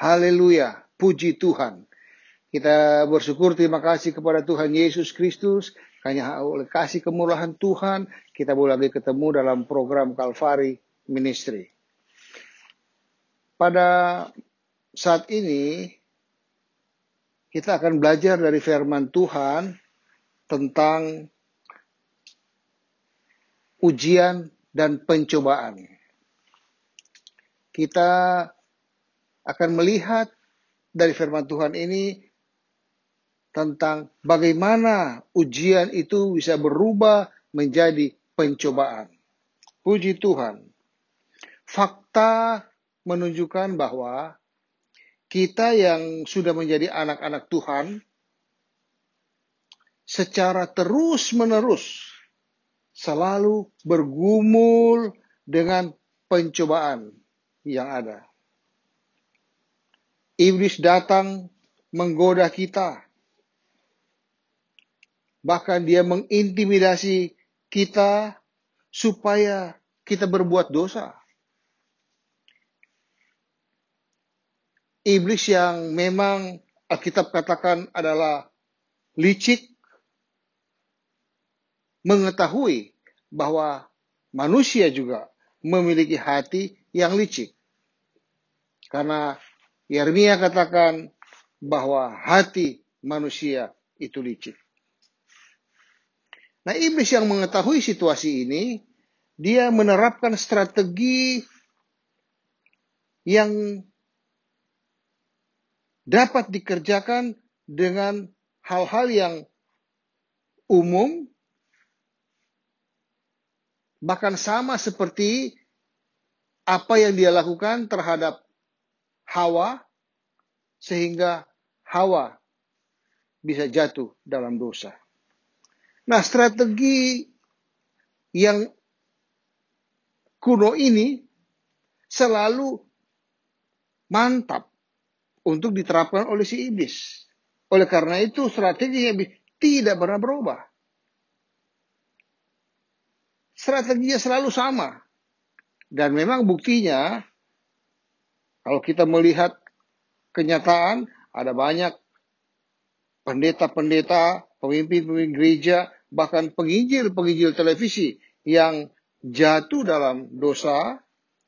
Haleluya, puji Tuhan. Kita bersyukur, terima kasih kepada Tuhan Yesus Kristus. Hanya oleh kasih kemurahan Tuhan, kita boleh lagi ketemu dalam program Calvary Ministry. Pada saat ini, kita akan belajar dari firman Tuhan tentang ujian dan pencobaan. Kita akan melihat dari firman Tuhan ini tentang bagaimana ujian itu bisa berubah menjadi pencobaan. Puji Tuhan. Fakta menunjukkan bahwa kita yang sudah menjadi anak-anak Tuhan secara terus-menerus selalu bergumul dengan pencobaan yang ada. Iblis datang menggoda kita. Bahkan dia mengintimidasi kita supaya kita berbuat dosa. Iblis yang memang Alkitab katakan adalah licik, mengetahui bahwa manusia juga memiliki hati yang licik. Karena Yeremia katakan bahwa hati manusia itu licik. Nah, iblis yang mengetahui situasi ini, dia menerapkan strategi yang dapat dikerjakan dengan hal-hal yang umum, bahkan sama seperti apa yang dia lakukan terhadap Hawa, sehingga Hawa bisa jatuh dalam dosa. Nah, strategi yang kuno ini selalu mantap untuk diterapkan oleh si iblis. Oleh karena itu, strateginya tidak pernah berubah. Strateginya selalu sama. Dan memang buktinya, kalau kita melihat kenyataan, ada banyak pendeta-pendeta, pemimpin-pemimpin gereja, bahkan penginjil-penginjil televisi yang jatuh dalam dosa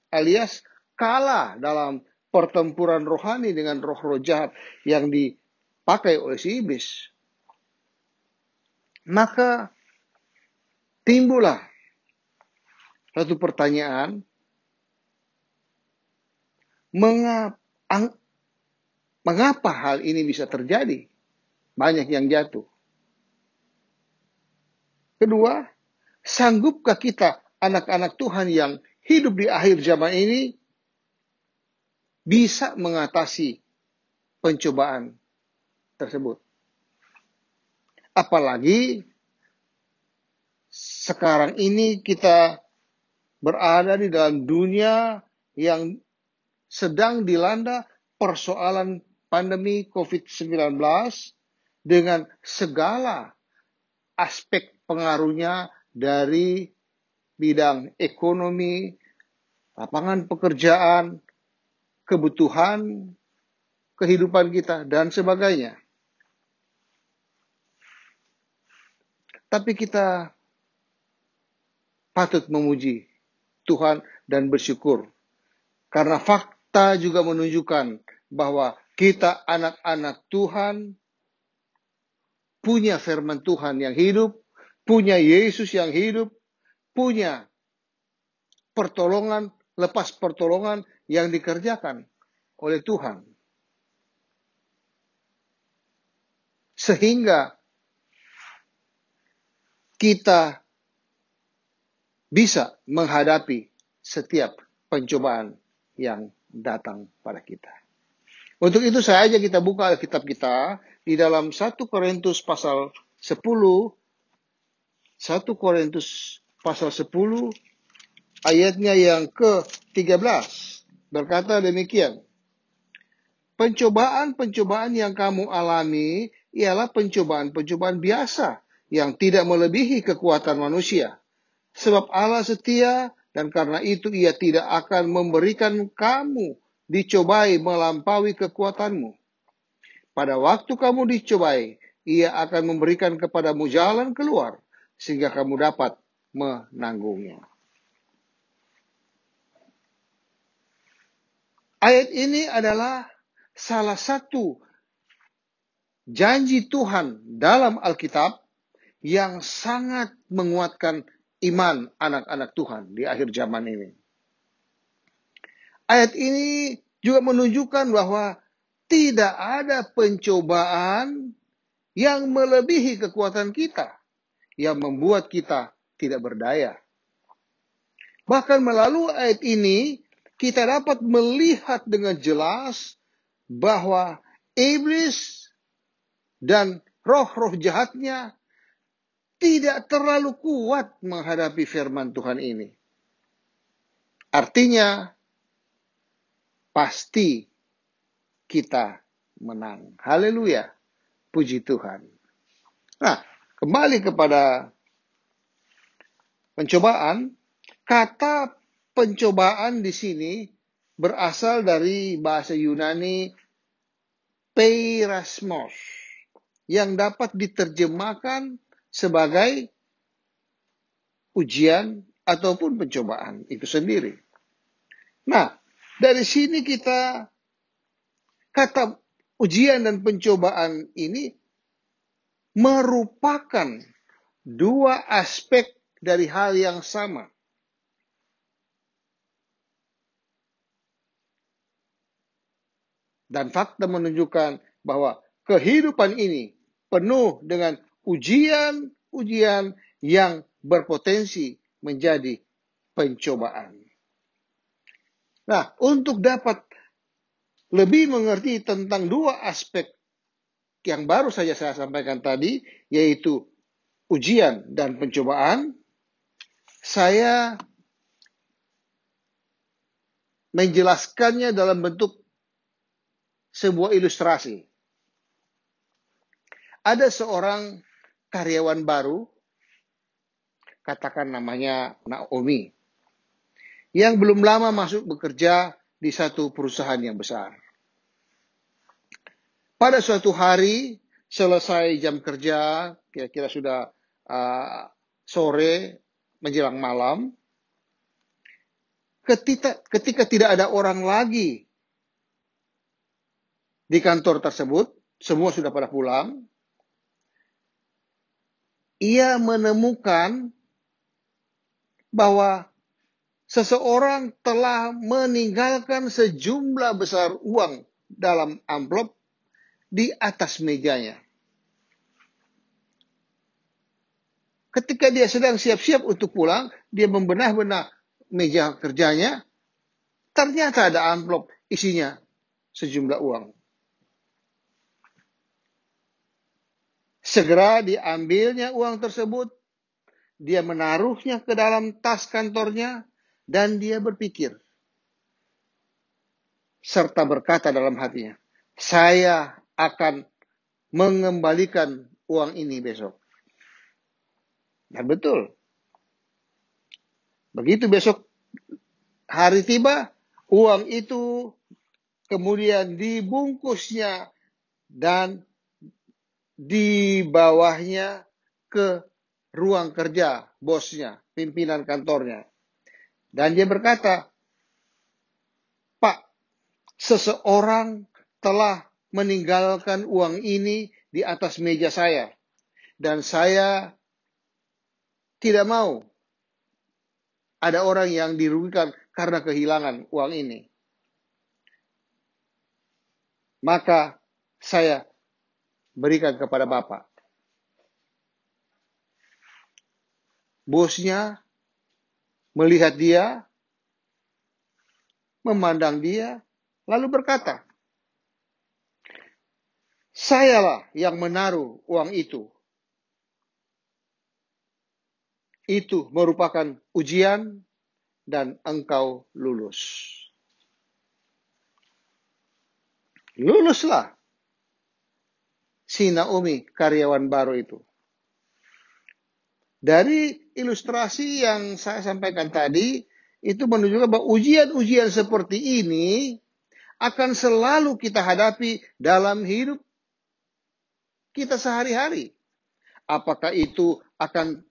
alias kalah dalam pertempuran rohani dengan roh-roh jahat yang dipakai oleh si iblis. Maka timbullah satu pertanyaan, mengapa hal ini bisa terjadi? Banyak yang jatuh. Kedua, sanggupkah kita anak-anak Tuhan yang hidup di akhir zaman ini bisa mengatasi pencobaan tersebut? Apalagi sekarang ini kita berada di dalam dunia yang sedang dilanda persoalan pandemi COVID-19 dengan segala aspek pengaruhnya dari bidang ekonomi, lapangan pekerjaan, kebutuhan, kehidupan kita, dan sebagainya. Tapi kita patut memuji Tuhan dan bersyukur. Karena fakta juga menunjukkan bahwa kita anak-anak Tuhan punya firman Tuhan yang hidup, punya Yesus yang hidup, punya pertolongan, lepas pertolongan yang dikerjakan oleh Tuhan. Sehingga kita bisa menghadapi setiap pencobaan yang datang pada kita. Untuk itu saja kita buka Alkitab kita di dalam 1 Korintus pasal 10, 1 Korintus pasal 10 ayatnya yang ke-13 berkata demikian. Pencobaan-pencobaan yang kamu alami ialah pencobaan-pencobaan biasa yang tidak melebihi kekuatan manusia. Sebab Allah setia dan karena itu ia tidak akan memberikan kamu dicobai melampaui kekuatanmu. Pada waktu kamu dicobai, Ia akan memberikan kepadamu jalan keluar, sehingga kamu dapat menanggungnya. Ayat ini adalah salah satu janji Tuhan dalam Alkitab yang sangat menguatkan iman anak-anak Tuhan di akhir zaman ini. Ayat ini juga menunjukkan bahwa tidak ada pencobaan yang melebihi kekuatan kita, yang membuat kita tidak berdaya. Bahkan melalui ayat ini, kita dapat melihat dengan jelas bahwa iblis dan roh-roh jahatnya tidak terlalu kuat menghadapi firman Tuhan ini. Artinya, pasti kita menang. Haleluya. Puji Tuhan. Nah, kembali kepada pencobaan. Kata pencobaan di sini berasal dari bahasa Yunani peirasmos, yang dapat diterjemahkan sebagai ujian ataupun pencobaan itu sendiri. Nah, dari sini kata ujian dan pencobaan ini merupakan dua aspek dari hal yang sama. Dan fakta menunjukkan bahwa kehidupan ini penuh dengan ujian-ujian yang berpotensi menjadi pencobaan. Nah, untuk dapat lebih mengerti tentang dua aspek yang baru saja saya sampaikan tadi, yaitu ujian dan pencobaan, saya menjelaskannya dalam bentuk sebuah ilustrasi. Ada seorang karyawan baru, katakan namanya Naomi, yang belum lama masuk bekerja di satu perusahaan yang besar. Pada suatu hari, selesai jam kerja, kira-kira sudah sore menjelang malam, ketika tidak ada orang lagi di kantor tersebut, semua sudah pada pulang, ia menemukan bahwa seseorang telah meninggalkan sejumlah besar uang dalam amplop di atas mejanya. Ketika dia sedang siap-siap untuk pulang, dia membenah-benah meja kerjanya, ternyata ada amplop isinya sejumlah uang. Segera diambilnya uang tersebut, dia menaruhnya ke dalam tas kantornya, dan dia berpikir, serta berkata dalam hatinya, saya akan mengembalikan uang ini besok. Dan betul. Begitu besok hari tiba, uang itu kemudian dibungkusnya dan dibawahnya ke ruang kerja bosnya, pimpinan kantornya. Dan dia berkata, Pak, seseorang telah meninggalkan uang ini di atas meja saya. Dan saya tidak mau ada orang yang dirugikan karena kehilangan uang ini. Maka saya berikan kepada Bapak. Bosnya melihat dia, memandang dia, lalu berkata, sayalah yang menaruh uang itu. Itu merupakan ujian dan engkau lulus. Luluslah si Naomi, karyawan baru itu. Dari ilustrasi yang saya sampaikan tadi, itu menunjukkan bahwa ujian-ujian seperti ini akan selalu kita hadapi dalam hidup kita sehari-hari. Apakah itu akan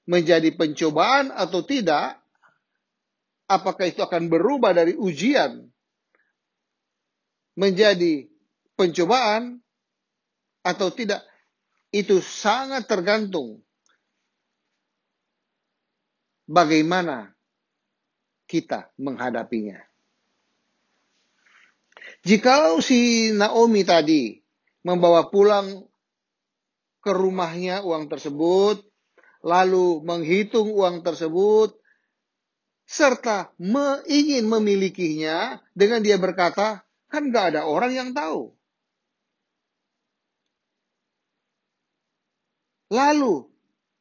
menjadi pencobaan atau tidak? Apakah itu akan berubah dari ujian menjadi pencobaan atau tidak? Itu sangat tergantung bagaimana kita menghadapinya. Jikalau si Naomi tadi membawa pulang ke rumahnya uang tersebut, lalu menghitung uang tersebut, serta ingin memilikinya dengan dia berkata, kan gak ada orang yang tahu. Lalu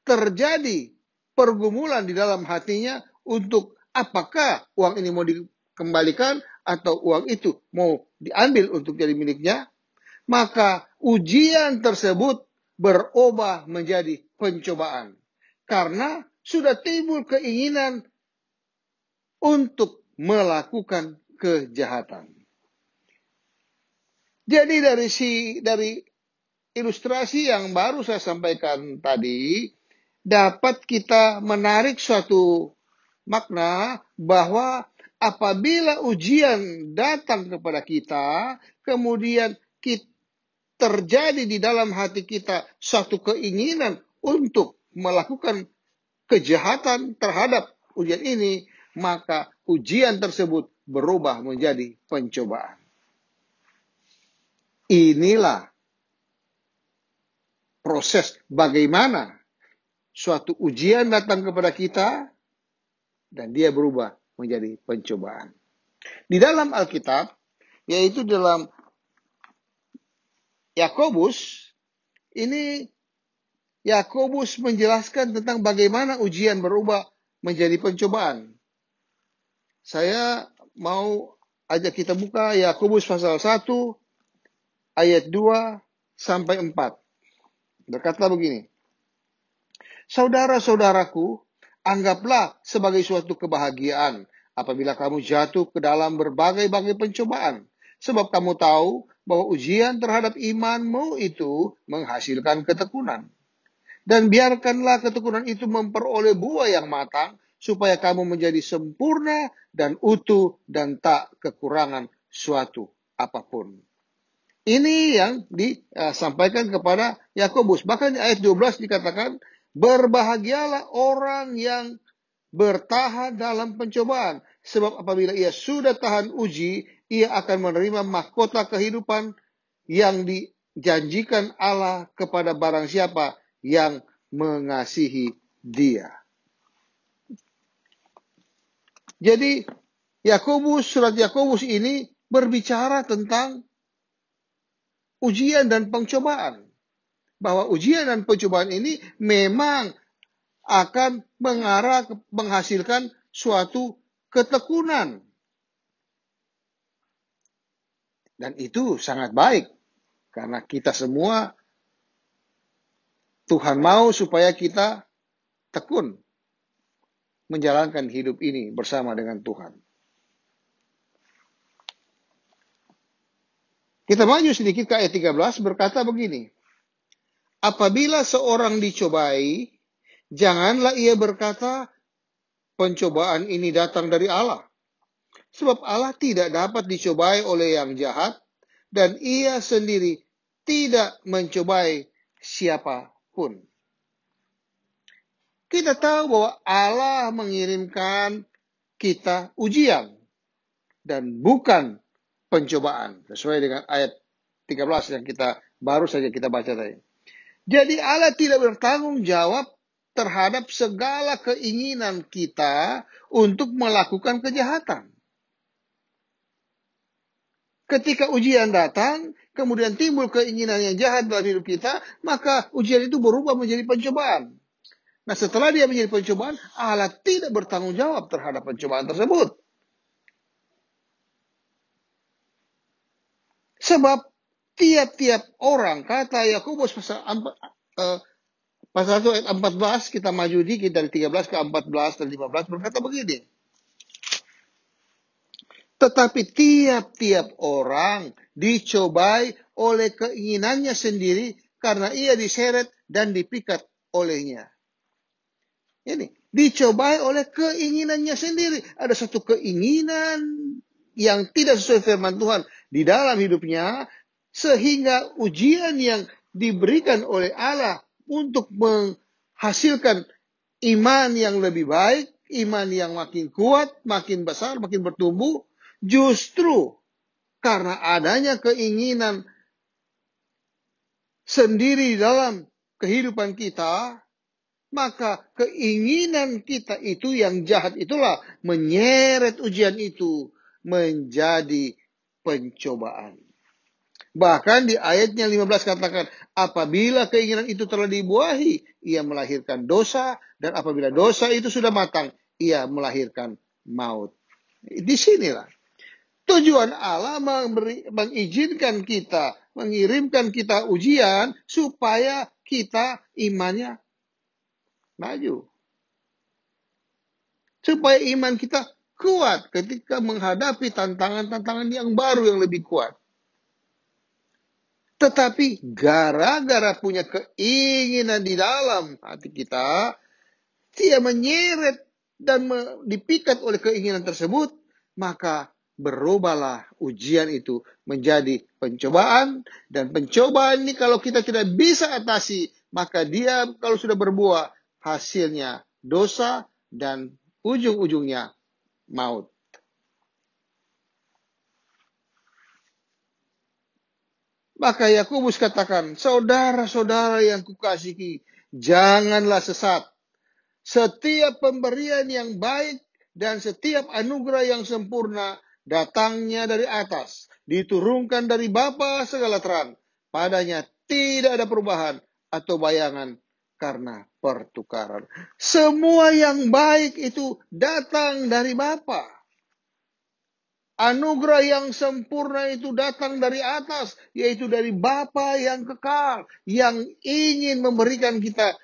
terjadi pergumulan di dalam hatinya untuk apakah uang ini mau dikembalikan atau uang itu mau diambil untuk jadi miliknya, maka ujian tersebut berubah menjadi pencobaan. Karena sudah timbul keinginan untuk melakukan kejahatan. Jadi dari ilustrasi yang baru saya sampaikan tadi, dapat kita menarik suatu makna bahwa apabila ujian datang kepada kita, kemudian terjadi di dalam hati kita suatu keinginan untuk melakukan kejahatan terhadap ujian ini, maka ujian tersebut berubah menjadi pencobaan. Inilah proses bagaimana suatu ujian datang kepada kita dan dia berubah menjadi pencobaan. Di dalam Alkitab, yaitu dalam Yakobus, ini Yakobus menjelaskan tentang bagaimana ujian berubah menjadi pencobaan. Saya mau ajak kita buka Yakobus pasal 1 ayat 2 sampai 4. Berkata begini, saudara-saudaraku, anggaplah sebagai suatu kebahagiaan apabila kamu jatuh ke dalam berbagai-bagai pencobaan. Sebab kamu tahu bahwa ujian terhadap imanmu itu menghasilkan ketekunan. Dan biarkanlah ketekunan itu memperoleh buah yang matang, supaya kamu menjadi sempurna dan utuh dan tak kekurangan suatu apapun. Ini yang disampaikan kepada Yakobus. Bahkan di ayat 12 dikatakan, berbahagialah orang yang bertahan dalam pencobaan. Sebab apabila ia sudah tahan uji, ia akan menerima mahkota kehidupan yang dijanjikan Allah kepada barang siapa yang mengasihi dia. Jadi surat Yakobus ini berbicara tentang ujian dan pencobaan. Bahwa ujian dan pencobaan ini memang akan menghasilkan suatu ketekunan. Dan itu sangat baik. Karena kita semua, Tuhan mau supaya kita tekun menjalankan hidup ini bersama dengan Tuhan. Kita maju sedikit ke ayat 13, berkata begini. Apabila seorang dicobai, janganlah ia berkata, pencobaan ini datang dari Allah. Sebab Allah tidak dapat dicobai oleh yang jahat, dan ia sendiri tidak mencobai siapapun. Kita tahu bahwa Allah mengirimkan kita ujian, dan bukan pencobaan. Sesuai dengan ayat 13 yang baru saja kita baca tadi. Jadi Allah tidak bertanggung jawab terhadap segala keinginan kita untuk melakukan kejahatan. Ketika ujian datang, kemudian timbul keinginan yang jahat dalam hidup kita, maka ujian itu berubah menjadi pencobaan. Nah, setelah dia menjadi pencobaan, Allah tidak bertanggung jawab terhadap pencobaan tersebut. Sebab tiap-tiap orang, kata Yakobus pasal 1 ayat 14, kita maju dikit dari 13 ke 14 dan 15, berkata begini. Tetapi tiap-tiap orang dicobai oleh keinginannya sendiri karena ia diseret dan dipikat olehnya. Ini dicobai oleh keinginannya sendiri. Ada satu keinginan yang tidak sesuai firman Tuhan di dalam hidupnya, sehingga ujian yang diberikan oleh Allah untuk menghasilkan iman yang lebih baik, iman yang makin kuat, makin besar, makin bertumbuh, justru karena adanya keinginan sendiri dalam kehidupan kita, maka keinginan kita itu yang jahat itulah menyeret ujian itu menjadi pencobaan. Bahkan di ayatnya 15 katakan, apabila keinginan itu telah dibuahi, ia melahirkan dosa, dan apabila dosa itu sudah matang, ia melahirkan maut. Di sinilah tujuan Allah mengizinkan kita, mengirimkan kita ujian, supaya kita imannya maju. Supaya iman kita kuat ketika menghadapi tantangan-tantangan yang baru yang lebih kuat. Tetapi gara-gara punya keinginan di dalam hati kita, dia menyeret dan dipikat oleh keinginan tersebut, maka berubahlah ujian itu menjadi pencobaan. Dan pencobaan ini kalau kita tidak bisa atasi, maka dia kalau sudah berbuah, hasilnya dosa dan ujung-ujungnya maut. Maka Yakobus katakan, saudara-saudara yang kukasihi, janganlah sesat. Setiap pemberian yang baik dan setiap anugerah yang sempurna datangnya dari atas, diturunkan dari Bapa segala terang. Padanya tidak ada perubahan atau bayangan karena pertukaran. Semua yang baik itu datang dari Bapa. Anugerah yang sempurna itu datang dari atas, yaitu dari Bapa yang kekal, yang ingin memberikan kita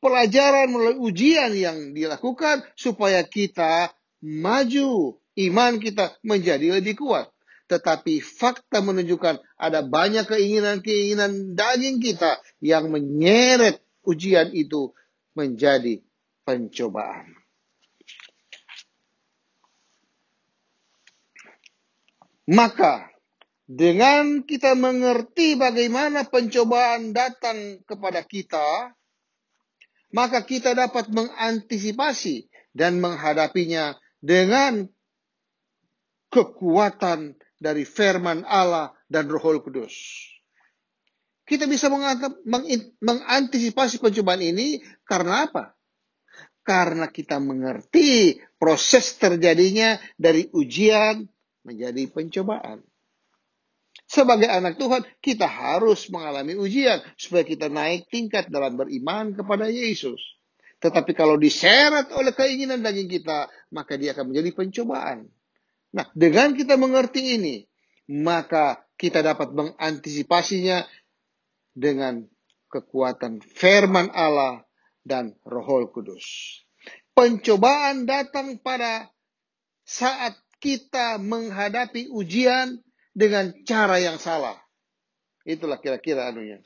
pelajaran melalui ujian yang dilakukan supaya kita maju, iman kita menjadi lebih kuat. Tetapi fakta menunjukkan ada banyak keinginan-keinginan daging kita yang menyeret ujian itu menjadi pencobaan. Maka dengan kita mengerti bagaimana pencobaan datang kepada kita, maka kita dapat mengantisipasi dan menghadapinya dengan kekuatan dari firman Allah dan Roh Kudus. Kita bisa mengantisipasi pencobaan ini karena apa? Karena kita mengerti proses terjadinya dari ujian menjadi pencobaan. Sebagai anak Tuhan, kita harus mengalami ujian supaya kita naik tingkat dalam beriman kepada Yesus. Tetapi kalau diseret oleh keinginan daging kita, maka dia akan menjadi pencobaan. Nah, dengan kita mengerti ini, maka kita dapat mengantisipasinya dengan kekuatan firman Allah dan Roh Kudus. Pencobaan datang pada saat kita menghadapi ujian dengan cara yang salah. Itulah kira-kira anunya.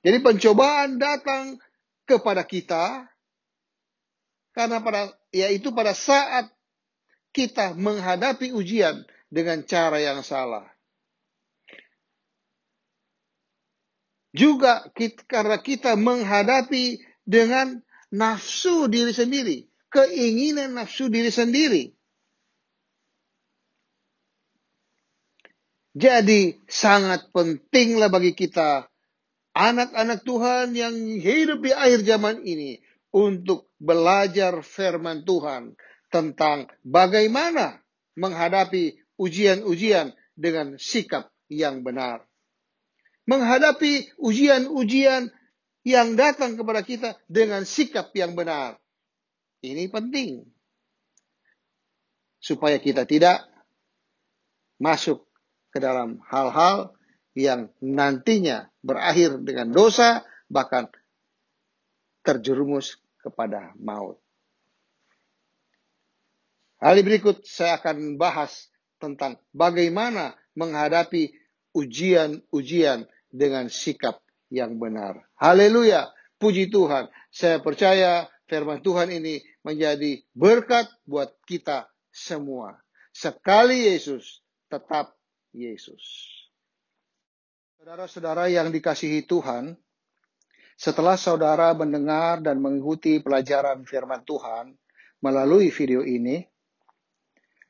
Jadi pencobaan datang kepada kita karena yaitu pada saat kita menghadapi ujian dengan cara yang salah. Juga karena kita menghadapi dengan nafsu diri sendiri, keinginan nafsu diri sendiri. Jadi sangat pentinglah bagi kita, anak-anak Tuhan yang hidup di akhir zaman ini, untuk belajar firman Tuhan tentang bagaimana menghadapi ujian-ujian dengan sikap yang benar. Menghadapi ujian-ujian yang datang kepada kita dengan sikap yang benar. Ini penting. Supaya kita tidak masuk ke dalam hal-hal yang nantinya berakhir dengan dosa, bahkan terjerumus kepada maut. Hal berikut saya akan bahas tentang bagaimana menghadapi ujian-ujian dengan sikap yang benar. Haleluya, puji Tuhan. Saya percaya firman Tuhan ini menjadi berkat buat kita semua. Sekali Yesus, tetap Yesus. Saudara-saudara yang dikasihi Tuhan, setelah saudara mendengar dan mengikuti pelajaran firman Tuhan melalui video ini,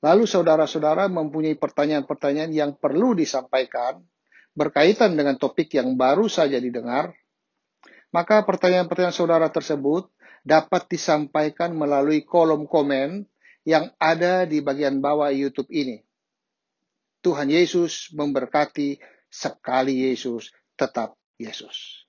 lalu saudara-saudara mempunyai pertanyaan-pertanyaan yang perlu disampaikan berkaitan dengan topik yang baru saja didengar, maka pertanyaan-pertanyaan saudara tersebut dapat disampaikan melalui kolom komen yang ada di bagian bawah YouTube ini. Tuhan Yesus memberkati. Sekali Yesus, tetap Yesus.